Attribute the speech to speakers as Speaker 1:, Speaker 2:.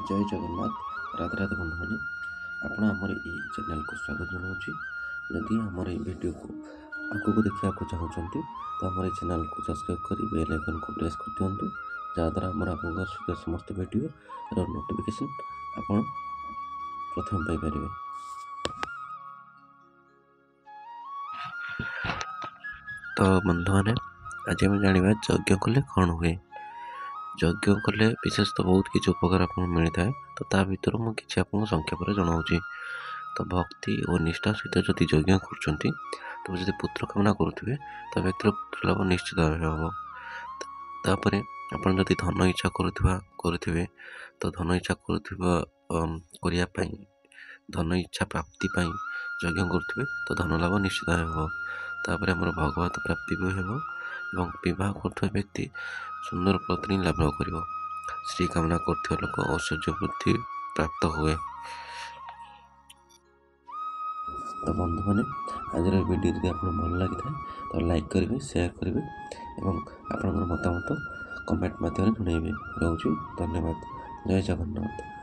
Speaker 1: ଜୟ ଜଗନ୍ନାଥ। ରାଧେ ରାଧେ ବନ୍ଧୁମାନେ, ଆପଣ ଆମର ଏହି ଚ୍ୟାନେଲକୁ ସ୍ୱାଗତ ଜଣାଉଛି। ଯଦି ଆମର ଏହି ଭିଡ଼ିଓକୁ ଆଗକୁ ଦେଖିବାକୁ ଚାହୁଁଛନ୍ତି ତ ଆମର ଏହି ଚ୍ୟାନେଲକୁ ସବସ୍କ୍ରାଇବ୍ କରି ବେଲ୍ ଆଇକନ୍କୁ ପ୍ରେସ୍ କରିଦିଅନ୍ତୁ, ଯାହାଦ୍ୱାରା ଆମର ଆଗକୁ ଆସୁଥିବା ସମସ୍ତ ଭିଡ଼ିଓର ନୋଟିଫିକେସନ୍ ଆପଣ ପ୍ରଥମେ ପାଇପାରିବେ। ତ ବନ୍ଧୁମାନେ, ଆଜି ଆମେ ଜାଣିବା ଯଜ୍ଞ କଲେ କ'ଣ ହୁଏ। ଯଜ୍ଞ କଲେ ବିଶେଷତଃ ବହୁତ କିଛି ଉପକାର ଆପଣଙ୍କୁ ମିଳିଥାଏ। ତ ତା ଭିତରୁ ମୁଁ କିଛି ଆପଣଙ୍କୁ ସଂକ୍ଷେପରେ ଜଣାଉଛି। ତ ଭକ୍ତି ଓ ନିଷ୍ଠା ସହିତ ଯଦି ଯଜ୍ଞ କରୁଛନ୍ତି, ତେବେ ଯଦି ପୁତ୍ର କାମନା କରୁଥିବେ ତ ବ୍ୟକ୍ତିର ପୁତ୍ର ଲାଭ ନିଶ୍ଚିତ ଭାବେ ହେବ। ତାପରେ ଆପଣ ଯଦି ଧନ ଇଚ୍ଛା କରୁଥିବେ ତ ଧନ ଇଚ୍ଛା କରିବା ପାଇଁ, ଧନ ଇଚ୍ଛା ପ୍ରାପ୍ତି ପାଇଁ ଯଜ୍ଞ କରୁଥିବେ ତ ଧନ ଲାଭ ନିଶ୍ଚିତ ଭାବେ ହେବ। ତାପରେ ଆମର ଭଗବତ ପ୍ରାପ୍ତି ବି ହେବ ଏବଂ ବିବାହ କରୁଥିବା ବ୍ୟକ୍ତି ସୁନ୍ଦର ପତ୍ନୀ ଲାଭ କରିବ। ସ୍ତ୍ରୀ କାମନା କରୁଥିବା ଲୋକ ଐଶ୍ୱର୍ଯ୍ୟ ବୃଦ୍ଧି ପ୍ରାପ୍ତ ହୁଏ। ତ ବନ୍ଧୁମାନେ, ଆଜିର ଭିଡ଼ିଓ ଯଦି ଆପଣଙ୍କୁ ଭଲ ଲାଗିଥାଏ ତ ଲାଇକ୍ କରିବେ, ସେୟାର କରିବେ ଏବଂ ଆପଣଙ୍କର ମତାମତ କମେଣ୍ଟ ମାଧ୍ୟମରେ ଜଣାଇବେ। ରହୁଛି, ଧନ୍ୟବାଦ। ଜୟ ଜଗନ୍ନାଥ।